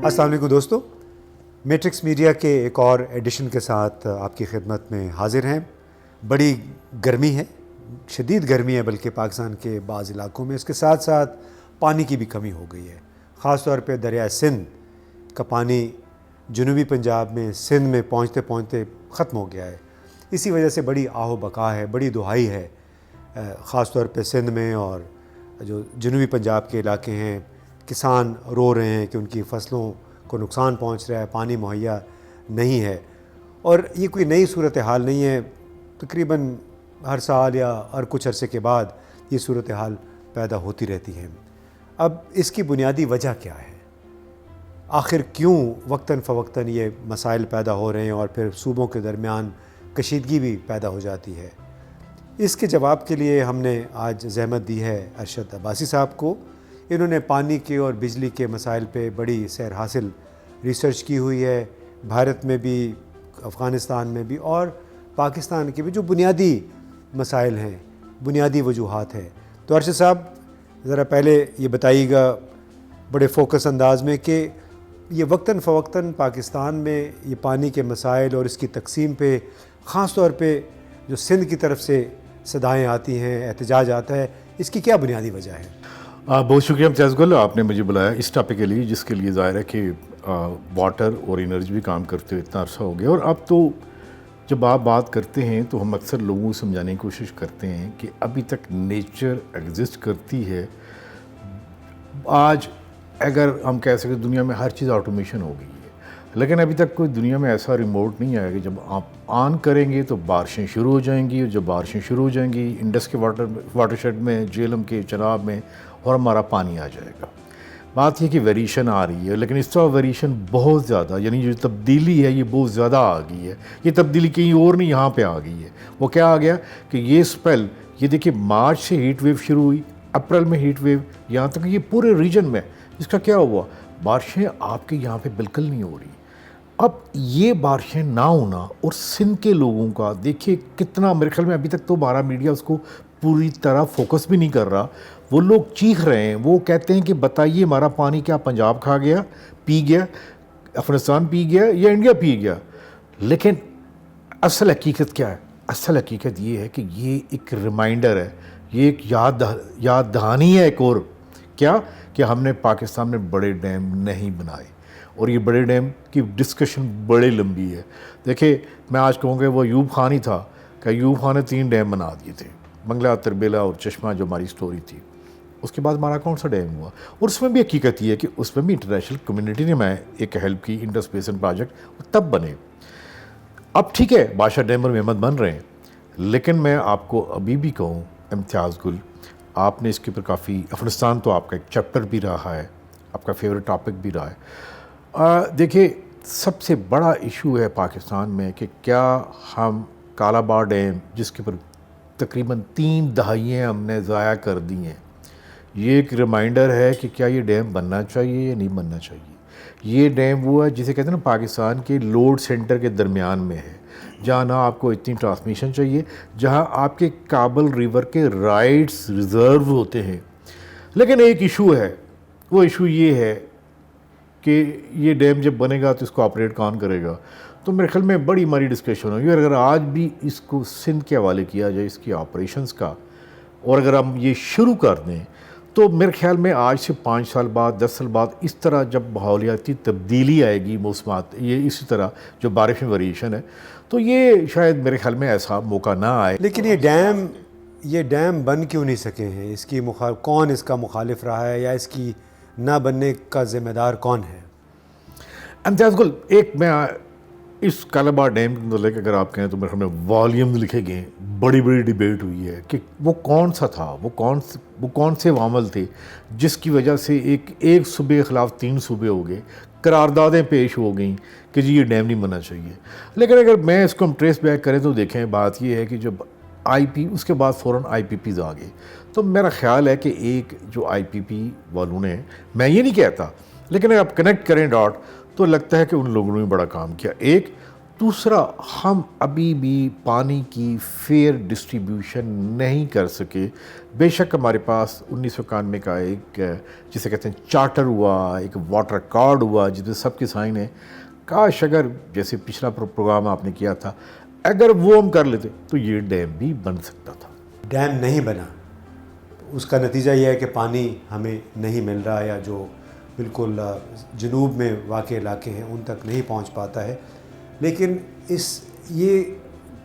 السلام علیکم دوستو، میٹرکس میڈیا کے ایک اور ایڈیشن کے ساتھ آپ کی خدمت میں حاضر ہیں۔ بڑی گرمی ہے، شدید گرمی ہے بلکہ پاکستان کے بعض علاقوں میں، اس کے ساتھ ساتھ پانی کی بھی کمی ہو گئی ہے۔ خاص طور پہ دریائے سندھ کا پانی جنوبی پنجاب میں سندھ میں پہنچتے پہنچتے ختم ہو گیا ہے۔ اسی وجہ سے بڑی آہ و بقا ہے، بڑی دہائی ہے، خاص طور پہ سندھ میں اور جو جنوبی پنجاب کے علاقے ہیں۔ کسان رو رہے ہیں کہ ان کی فصلوں کو نقصان پہنچ رہا ہے، پانی مہیا نہیں ہے، اور یہ کوئی نئی صورتحال نہیں ہے۔ تقریباً ہر سال یا ہر کچھ عرصے کے بعد یہ صورتحال پیدا ہوتی رہتی ہے۔ اب اس کی بنیادی وجہ کیا ہے؟ آخر کیوں وقتاً فوقتاً یہ مسائل پیدا ہو رہے ہیں اور پھر صوبوں کے درمیان کشیدگی بھی پیدا ہو جاتی ہے؟ اس کے جواب کے لیے ہم نے آج زحمت دی ہے ارشد عباسی صاحب کو۔ انہوں نے پانی کے اور بجلی کے مسائل پہ بڑی سیر حاصل ریسرچ کی ہوئی ہے، بھارت میں بھی، افغانستان میں بھی اور پاکستان کے بھی، جو بنیادی مسائل ہیں، بنیادی وجوہات ہیں۔ تو ارشد صاحب ذرا پہلے یہ بتائیے گا بڑے فوکس انداز میں کہ یہ وقتاً فوقتاً پاکستان میں یہ پانی کے مسائل اور اس کی تقسیم پہ خاص طور پہ جو سندھ کی طرف سے صدائیں آتی ہیں، احتجاج آتا ہے، اس کی کیا بنیادی وجہ ہے؟ بہت شکریہ امتیاز گل، آپ نے مجھے بلایا اس ٹاپک کے لیے، جس کے لیے ظاہر ہے کہ واٹر اور انرجی بھی کام کرتے ہوئے اتنا عرصہ ہو گیا۔ اور اب تو جب آپ بات کرتے ہیں تو ہم اکثر لوگوں کو سمجھانے کی کوشش کرتے ہیں کہ ابھی تک نیچر ایگزسٹ کرتی ہے۔ آج اگر ہم کہہ سکیں دنیا میں ہر چیز آٹومیشن ہو گئی ہے، لیکن ابھی تک کوئی دنیا میں ایسا ریموٹ نہیں آیا کہ جب آپ آن کریں گے تو بارشیں شروع ہو جائیں گی، اور جب بارشیں شروع ہو جائیں گی انڈس کے واٹر شیڈ میں، جہلم کے چناب میں، اور ہمارا پانی آ جائے گا۔ بات یہ کہ ویریشن آ رہی ہے، لیکن اس طرح ویریشن بہت زیادہ، یعنی جو تبدیلی ہے یہ بہت زیادہ آ گئی ہے۔ یہ تبدیلی کہیں اور نہیں، یہاں پہ آ گئی ہے۔ وہ کیا آ گیا کہ یہ اسپیل، یہ دیکھیں مارچ سے ہیٹ ویو شروع ہوئی، اپریل میں ہیٹ ویو، یہاں تک کہ یہ پورے ریجن میں، اس کا کیا ہوا؟ بارشیں آپ کے یہاں پہ بالکل نہیں ہو رہی۔ اب یہ بارشیں نہ ہونا اور سندھ کے لوگوں کا دیکھیے کتنا، میرے خیال میں ابھی تک تو ہمارا میڈیا اس کو پوری طرح فوکس بھی نہیں کر رہا۔ وہ لوگ چیخ رہے ہیں، وہ کہتے ہیں کہ بتائیے ہمارا پانی کیا پنجاب کھا گیا، پی گیا، افغانستان پی گیا یا انڈیا پی گیا؟ لیکن اصل حقیقت کیا ہے؟ اصل حقیقت یہ ہے کہ یہ ایک ریمائنڈر ہے، یہ ایک یاد دہانی ہے ایک اور، کیا کہ ہم نے پاکستان میں بڑے ڈیم نہیں بنائے، اور یہ بڑے ڈیم کی ڈسکشن بڑی لمبی ہے۔ دیکھیں میں آج کہوں گا وہ ایوب خان ہی تھا کہ ایوب خان نے 3 ڈیم بنا دیے تھے، منگلا، تربیلا اور چشمہ، جو ہماری سٹوری تھی۔ اس کے بعد ہمارا کون سا ڈیم ہوا؟ اور اس میں بھی حقیقت یہ ہے کہ اس میں بھی انٹرنیشنل کمیونٹی نے میں ایک ہیلپ کی، انڈس بیسن پروجیکٹ تب بنے۔ اب ٹھیک ہے بادشاہ ڈیم اور محمد بن رہے ہیں، لیکن میں آپ کو ابھی بھی کہوں امتیاز گل، آپ نے اس کے اوپر کافی، افغانستان تو آپ کا ایک چیپٹر بھی رہا ہے، آپ کا فیوریٹ ٹاپک بھی رہا ہے۔ دیکھیے سب سے بڑا ایشو ہے پاکستان میں کہ کیا ہم کالاباغ ڈیم، جس کے اوپر تقریباً 3 دہائیاں ہم نے ضائع کر دی ہیں، یہ ایک ریمائنڈر ہے کہ کیا یہ ڈیم بننا چاہیے یا نہیں بننا چاہیے۔ یہ ڈیم وہ ہے جسے کہتے ہیں نا پاکستان کے لوڈ سینٹر کے درمیان میں ہے، جہاں نہ آپ کو اتنی ٹرانسمیشن چاہیے، جہاں آپ کے کابل ریور کے رائٹس ریزرو ہوتے ہیں۔ لیکن ایک ایشو ہے، وہ ایشو یہ ہے کہ یہ ڈیم جب بنے گا تو اس کو آپریٹ کون کرے گا؟ تو میرے خیال میں بڑی ہماری ڈسکشن ہوگی، اور اگر آج بھی اس کو سندھ کے حوالے کیا جائے اس کی آپریشنز کا، اور اگر ہم یہ شروع کر دیں تو میرے خیال میں آج سے 5 سال بعد، 10 سال بعد، اس طرح جب ماحولیاتی تبدیلی آئے گی، موسمات، یہ اسی طرح جو بارش میں ویریشن ہے، تو یہ شاید میرے خیال میں ایسا موقع نہ آئے۔ لیکن یہ ڈیم بن کیوں نہیں سکے ہیں؟ اس کی کون اس کا مخالف رہا ہے، یا اس کی نہ بننے کا ذمہ دار کون ہے؟ امتیاز گل، ایک میں اس کالاباغ ڈیم کے متعلق اگر آپ کہیں تو میرے خیال میں والیوم لکھے گئے، بڑی ڈیبیٹ ہوئی ہے کہ وہ کون سا تھا، وہ کون سے عوامل تھے جس کی وجہ سے ایک صوبے کے خلاف 3 صوبے ہو گئے، قراردادیں پیش ہو گئیں کہ جی یہ ڈیم نہیں بننا چاہیے۔ لیکن اگر میں اس کو ہم ٹریس بیک کریں تو دیکھیں بات یہ ہے کہ جب اس کے بعد فوراً IPPs آ گئے، تو میرا خیال ہے کہ ایک جو IPP والوں نے، میں یہ نہیں کہتا، لیکن اگر آپ کنیکٹ کریں ڈاٹ تو لگتا ہے کہ ان لوگوں نے بڑا کام کیا۔ ایک دوسرا ہم ابھی بھی پانی کی فیئر ڈسٹریبیوشن نہیں کر سکے. بے شک ہمارے پاس 1991 کا ایک جسے کہتے ہیں چارٹر ہوا, ایک واٹر کارڈ ہوا جس میں سب کے سائن ہیں. کاش اگر جیسے پچھلا پروگرام آپ نے کیا تھا اگر وہ ہم کر لیتے تو یہ ڈیم بھی بن سکتا تھا. ڈیم نہیں بنا, اس کا نتیجہ یہ ہے کہ پانی ہمیں نہیں مل رہا, یا جو بالکل جنوب میں واقع علاقے ہیں ان تک نہیں پہنچ پاتا ہے. لیکن یہ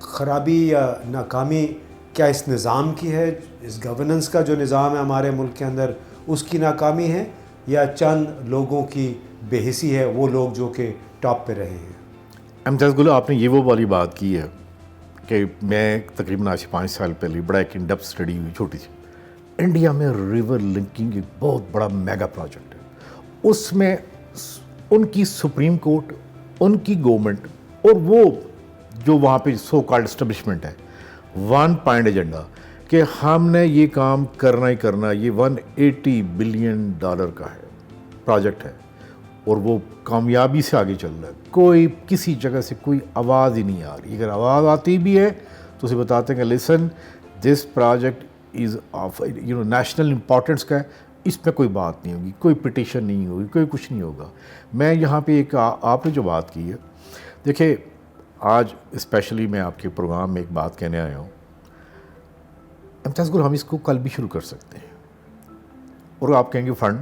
خرابی یا ناکامی کیا اس نظام کی ہے, اس گورننس کا جو نظام ہے ہمارے ملک کے اندر اس کی ناکامی ہے, یا چند لوگوں کی بے حسی ہے, وہ لوگ جو کہ ٹاپ پہ رہے ہیں؟ امتیاز گل, آپ نے یہ وہ والی بات کی ہے کہ میں تقریباً آج سے 5 سال پہلے بڑا ایک انڈپ اسٹڈی ہوئی چھوٹی سی. انڈیا میں ریور لنکنگ ایک بہت بڑا میگا پروجیکٹ ہے. اس میں ان کی سپریم کورٹ, ان کی گورنمنٹ اور وہ جو وہاں پہ سو کالڈ اسٹیبلشمنٹ ہے, 1 پوائنٹ ایجنڈا کہ ہم نے یہ کام کرنا ہی کرنا. یہ $180 بلین کا ہے پروجیکٹ ہے اور وہ کامیابی سے آگے چل رہا ہے. کوئی کسی جگہ سے کوئی آواز ہی نہیں آ رہی. اگر آواز آتی بھی ہے تو اسے بتاتے ہیں کہ listen this project is of national importance کا ہے, اس میں کوئی بات نہیں ہوگی, کوئی پٹیشن نہیں ہوگی, کوئی کچھ نہیں ہوگا. میں یہاں پہ ایک آپ نے جو بات کی ہے, دیکھیں آج اسپیشلی میں آپ کے پروگرام میں ایک بات کہنے آیا ہوں. امتیاز گل, ہم اس کو کل بھی شروع کر سکتے ہیں. اور آپ کہیں گے فنڈ,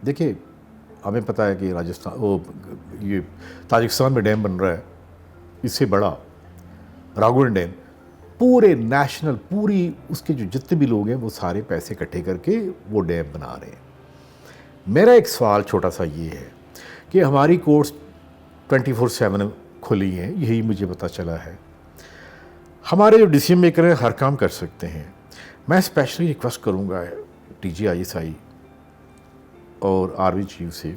دیکھیں ہمیں پتہ ہے کہ راجستھان یہ تاجکستان میں ڈیم بن رہا ہے, اس سے بڑا راگون ڈیم, پورے نیشنل پوری اس کے جو جتنے بھی لوگ ہیں وہ سارے پیسے اکٹھے کر کے وہ ڈیم بنا رہے ہیں. میرا ایک سوال چھوٹا سا یہ ہے کہ ہماری کورٹس 24/7 کھلی ہیں, یہی مجھے پتہ چلا ہے. ہمارے جو ڈیسیژن میکر ہیں ہر کام کر سکتے ہیں. میں اسپیشلی ریکویسٹ کروں گا DG/ISI اور آرمی چیف سے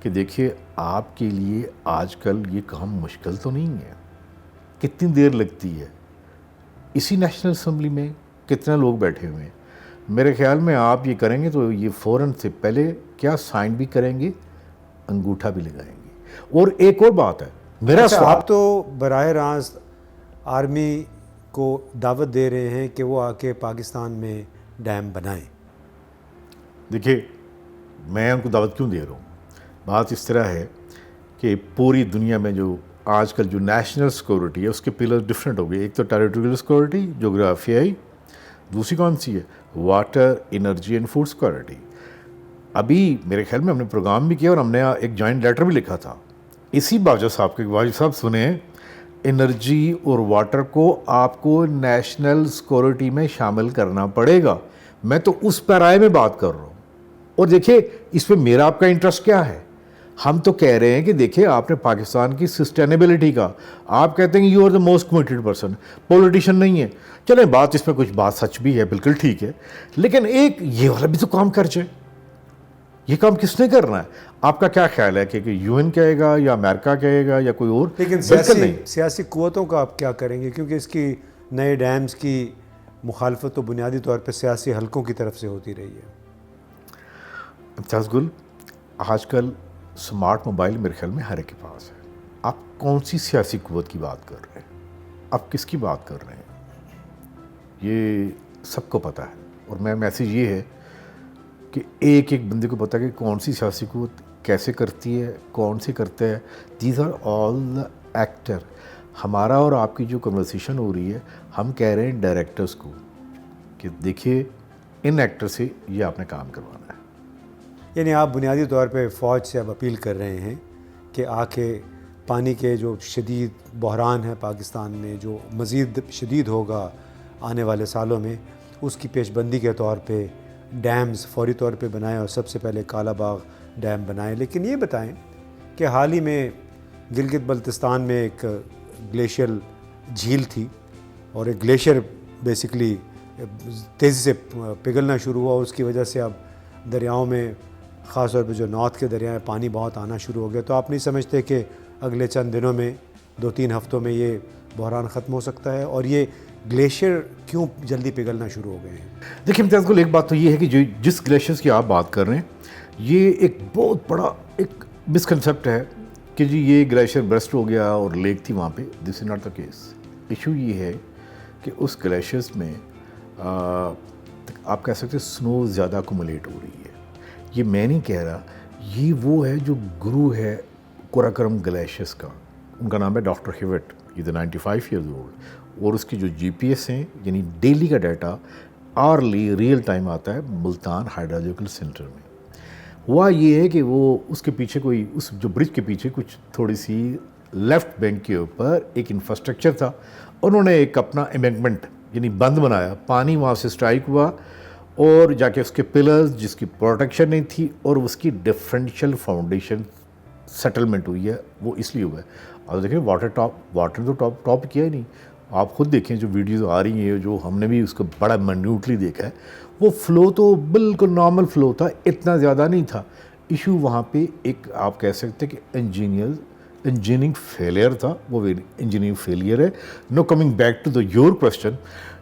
کہ دیکھیے آپ کے لیے آج کل یہ کام مشکل تو نہیں ہے. کتنی دیر لگتی ہے, اسی نیشنل اسمبلی میں کتنے لوگ بیٹھے ہوئے ہیں. میرے خیال میں آپ یہ کریں گے تو یہ فوراً سے پہلے کیا سائن بھی کریں گے, انگوٹھا بھی لگائیں گے. اور ایک اور بات ہے, میرا سوال, آپ تو براہ راست آرمی کو دعوت دے رہے ہیں کہ وہ آ کے پاکستان میں ڈیم بنائیں. دیکھیے میں ان کو دعوت کیوں دے رہا ہوں, بات اس طرح ہے کہ پوری دنیا میں جو آج کل جو نیشنل سیکورٹی ہے اس کے پلر ڈفرینٹ ہو گئے. ایک تو ٹیریٹوریل سیکورٹی, جغرافیائی, دوسری کون سی ہے water, energy and food security. ابھی میرے خیال میں ہم نے پروگرام بھی کیا اور ہم نے ایک جوائنٹ لیٹر بھی لکھا تھا اسی باجوہ صاحب کے. باجوہ صاحب سنیں, انرجی اور واٹر کو آپ کو نیشنل سیکورٹی میں شامل کرنا پڑے گا. میں تو اس پیرائے میں بات کر رہا ہوں. اور دیکھیں اس میں میرا آپ کا انٹرسٹ کیا ہے. ہم تو کہہ رہے ہیں کہ دیکھیں آپ نے پاکستان کی سسٹینیبلٹی کا, آپ کہتے ہیں کہ you are the most committed person, politician نہیں ہے. چلیں بات اس میں کچھ بات سچ بھی ہے, بالکل ٹھیک ہے, لیکن ایک یہ والا بھی تو کام کر جائے. یہ کام کس نے کرنا ہے؟ آپ کا کیا خیال ہے کہ UN کہے گا یا امریکہ کہے گا یا کوئی اور؟ لیکن سیاسی قوتوں کا آپ کیا کریں گے, کیونکہ اس کی نئے ڈیمز کی مخالفت تو بنیادی طور پہ سیاسی حلقوں کی طرف سے ہوتی رہی ہے. امتیاز گل, آج کل سمارٹ موبائل میرے خیال میں ہر ایک کے پاس ہے. آپ کون سی سیاسی قوت کی بات کر رہے ہیں, آپ کس کی بات کر رہے ہیں, یہ سب کو پتہ ہے. اور میں میسیج یہ ہے کہ ایک ایک بندے کو پتہ ہے کہ کون سی سیاسی قوت کیسے کرتی ہے, کون سے کرتا ہے. These are all the actor. ہمارا اور آپ کی جو کنورسیشن ہو رہی ہے, ہم کہہ رہے ہیں ڈائریکٹرز کو کہ دیکھیے ان ایکٹر سے یہ آپ نے کام کروانا ہے. یعنی آپ بنیادی طور پہ فوج سے اب اپیل کر رہے ہیں کہ آ کے پانی کے جو شدید بحران ہے پاکستان میں, جو مزید شدید ہوگا آنے والے سالوں میں, اس کی پیش بندی کے طور پہ ڈیمز فوری طور پہ بنائیں, اور سب سے پہلے کالا باغ ڈیم بنائیں. لیکن یہ بتائیں کہ حال ہی میں گلگت بلتستان میں ایک گلیشیل جھیل تھی, اور ایک گلیشیئر بیسیکلی تیزی سے پگھلنا شروع ہوا. اس کی وجہ سے اب دریاؤں میں, خاص طور پہ جو نارتھ کے دریا ہیں, پانی بہت آنا شروع ہو گیا. تو آپ نہیں سمجھتے کہ اگلے چند دنوں میں 2-3 ہفتوں میں یہ بحران ختم ہو سکتا ہے؟ اور یہ گلیشیئر کیوں جلدی پگھلنا شروع ہو گئے ہیں؟ دیکھیں امتیاز گل, ایک بات تو یہ ہے کہ جس گلیشیئرز کی آپ بات کر رہے ہیں, یہ ایک بہت بڑا ایک مسکنسیپٹ ہے کہ جی یہ گلیشیئر برسٹ ہو گیا اور لیک تھی وہاں پہ. This is not the case. Issue یہ ہے کہ اس گلیشیئرس میں آپ کہہ سکتے ہیں سنو زیادہ اکومولیٹ ہو رہی ہے. یہ میں نہیں کہہ رہا, یہ وہ ہے جو گرو ہے کوراکرم گلیشیئرس کا. ان کا نام ہے ڈاکٹر ہیوٹ. یہ 95 ایئرز اولڈ, اور اس کی جو جی پی ایس ہیں یعنی ڈیلی کا ڈیٹا آرلی ریئل ٹائم آتا ہے ملتان ہائیڈرولوجیکل سینٹر میں. ہوا یہ ہے کہ وہ اس کے پیچھے کوئی اس جو برج کے پیچھے کچھ تھوڑی سی لیفٹ بینک کے اوپر ایک انفراسٹرکچر تھا. انہوں نے ایک اپنا ایمبینکمنٹ یعنی بند بنایا, پانی وہاں سے اسٹرائک ہوا اور جا کے اس کے پلرز جس کی پروٹیکشن نہیں تھی اور اس کی ڈفرینشیل فاؤنڈیشن سیٹلمنٹ ہوئی ہے, وہ اس لیے ہوا ہے. اور دیکھیں واٹر تو ٹاپ کیا ہی نہیں. آپ خود دیکھیں جو ویڈیوز آ رہی ہیں, جو ہم نے بھی اس کو بڑا منیوٹلی دیکھا ہے, وہ فلو تو بالکل نارمل فلو تھا, اتنا زیادہ نہیں تھا. ایشو وہاں پہ ایک آپ کہہ سکتے کہ انجینئرنگ فیلئر تھا. وہ انجینئرنگ فیلئر ہے. No coming back to the your question,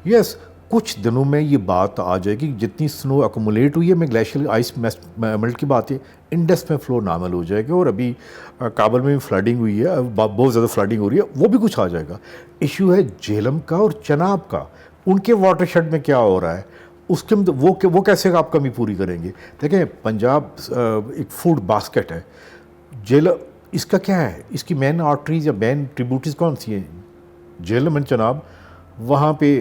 yes کچھ دنوں میں یہ بات آ جائے گی جتنی سنو اکومولیٹ ہوئی ہے. میں گلیشیئر آئس میلٹ کی بات ہے, انڈس میں فلو نارمل ہو جائے گا. اور ابھی کابل میں بھی فلڈنگ ہوئی ہے, بہت زیادہ فلڈنگ ہو رہی ہے, وہ بھی کچھ آ جائے گا. ایشو ہے جہلم کا اور چناب کا. ان کے واٹر شیڈ میں کیا ہو رہا ہے, اس کے وہ کیسے آپ کمی پوری کریں گے. دیکھیں پنجاب ایک فوڈ باسکٹ ہے. جہلم اس کا کیا ہے, اس کی مین آرٹریز یا مین ٹریبیوٹریز کون سی ہیں, جہلم اینڈ چناب. وہاں پہ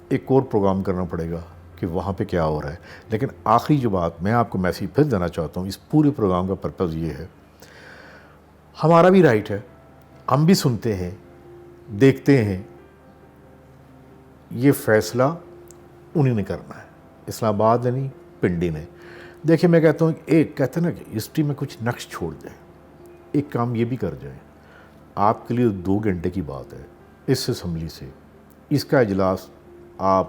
ایک اور پروگرام کرنا پڑے گا کہ وہاں پہ کیا ہو رہا ہے. لیکن آخری جو بات میں آپ کو میسیج پھر دینا چاہتا ہوں, اس پورے پروگرام کا پرپز یہ ہے, ہمارا بھی رائٹ ہے, ہم بھی سنتے ہیں دیکھتے ہیں, یہ فیصلہ انہیں نے کرنا ہے, اسلام آباد نے نہیں, پنڈی نے. دیکھیں میں کہتا ہوں ایک کہتے ہیں نا کہ ہسٹری میں کچھ نقش چھوڑ جائیں, ایک کام یہ بھی کر جائیں. آپ کے لیے 2 گھنٹے کی بات ہے اس اسمبلی سے, اس کا اجلاس آپ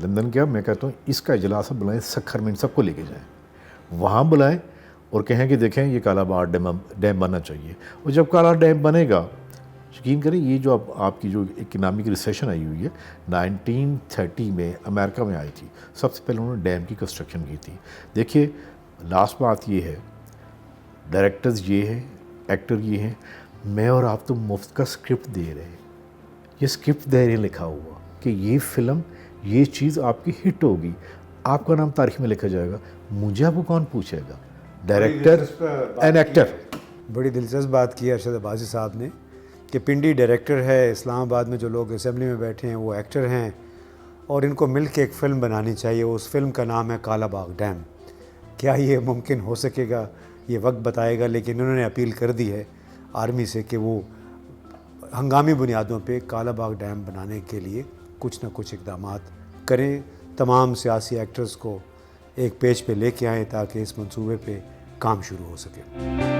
لندن کیا, میں کہتا ہوں اس کا اجلاس آپ بلائیں سکھر میں, ان سب کو لے کے جائیں, وہاں بلائیں اور کہیں کہ دیکھیں یہ کالا باغ ڈیم بننا چاہیے. اور جب کالا ڈیم بنے گا, یقین کریں یہ جو آپ کی جو اکنامک ریسیشن آئی ہوئی ہے 1930 میں امریکہ میں آئی تھی, سب سے پہلے انہوں نے ڈیم کی کنسٹرکشن کی تھی. دیکھیے لاسٹ بات یہ ہے, ڈائریکٹرز یہ ہیں, ایکٹر یہ ہیں, میں اور آپ تو مفت کا اسکرپٹ دے رہے ہیں. یہ اسکرپٹ دے رہے لکھا ہوا کہ یہ فلم یہ چیز آپ کی ہٹ ہوگی, آپ کا نام تاریخ میں لکھا جائے گا. مجھے آپ کو کون پوچھے گا, ڈائریکٹر اینڈ ایکٹر. بڑی دلچسپ بات کی ارشد عباسی صاحب نے کہ پنڈی ڈائریکٹر ہے, اسلام آباد میں جو لوگ اسمبلی میں بیٹھے ہیں وہ ایکٹر ہیں, اور ان کو مل کے ایک فلم بنانی چاہیے. اس فلم کا نام ہے کالا باغ ڈیم. کیا یہ ممکن ہو سکے گا, یہ وقت بتائے گا. لیکن انہوں نے اپیل کر دی ہے آرمی سے کہ وہ ہنگامی بنیادوں پہ کالا باغ ڈیم بنانے کے لیے کچھ نہ کچھ اقدامات کریں, تمام سیاسی ایکٹرز کو ایک پیج پہ لے کے آئیں تاکہ اس منصوبے پہ کام شروع ہو سکے.